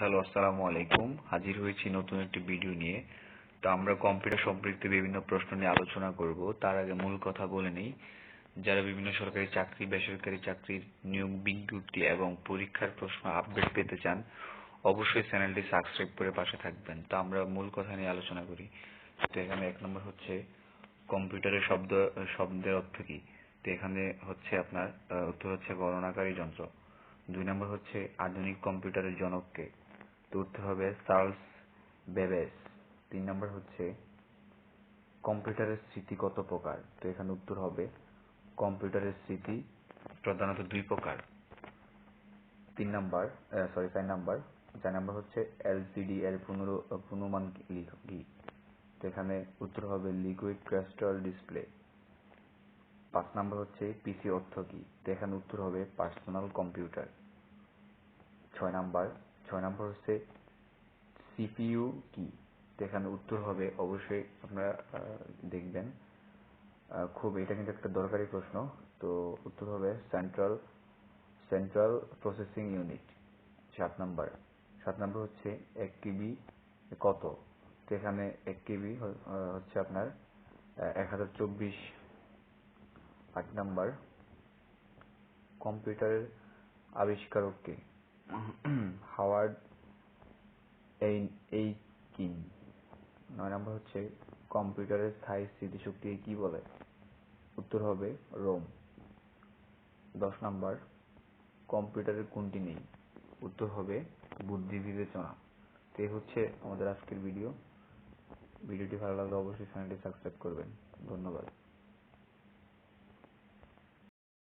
Hello, আসসালামু আলাইকুম। হাজির হয়েছি নতুন একটি ভিডিও নিয়ে। তো আমরা কম্পিউটার সম্পর্কিত বিভিন্ন প্রশ্ন নিয়ে আলোচনা করব। তার আগে মূল কথা বলে নেই, যারা বিভিন্ন সরকারি চাকরি, বেসরকারি চাকরির নিয়োগ বিজ্ঞপ্তি এবং পরীক্ষার প্রশ্ন আপডেট পেতে চান, অবশ্যই চ্যানেলটি সাবস্ক্রাইব করে পাশে থাকবেন। তো আমরা মূল কথা নিয়ে আলোচনা করি। তো এখানে 1 নম্বর হচ্ছে কম্পিউটারের শব্দের অর্থ কি। তো এখানে হচ্ছে আপনার উত্তর হচ্ছে গণনাকারী যন্ত্র। 2 নম্বর হচ্ছে আধুনিক কম্পিউটারের জনক কে। তো উত্তর হবে চার্লস বেবেজ। 3 নম্বর হচ্ছে কম্পিউটারের স্মৃতি কত প্রকার। তো এখানে উত্তর হবে কম্পিউটারের স্মৃতি প্রধানত 2 প্রকার। 4 নাম্বার হচ্ছে এলসিডি এর পুনর্নাম কি। তো এখানে উত্তর হবে লিকুইড ক্রিস্টাল ডিসপ্লে। 5 নাম্বার হচ্ছে পিসি অর্থ কি। তো এখানে উত্তর হবে পার্সোনাল কম্পিউটার। 6 নাম্বার হচ্ছে সিপিইউ কি। তো এখানে উত্তর হবে, অবশ্যই আপনারা দেখবেন, খুব এটা কিন্তু একটা দরকারি প্রশ্ন। তো উত্তর হবে সেন্ট্রাল প্রসেসিং ইউনিট। 7 নাম্বার হচ্ছে 1 কেবি কত। তো এখানে 1 কেবি হচ্ছে আপনার 1024। 8 নাম্বার কম্পিউটারের আবিষ্কারক কে। Howard Aiken. 9 নাম্বার হচ্ছে কম্পিউটারের স্থায়ী স্মৃতিশক্তিকে কি বলে। উত্তর হবে রোম। 10 নাম্বার কম্পিউটারের কোনটি নেই। উত্তর হবে বুদ্ধি বিবেচনা। তো এই হচ্ছে আমাদের আজকের ভিডিওটি ভালো লাগলে অবশ্যই চ্যানেলটি সাবস্ক্রাইব করবেন। ধন্যবাদ।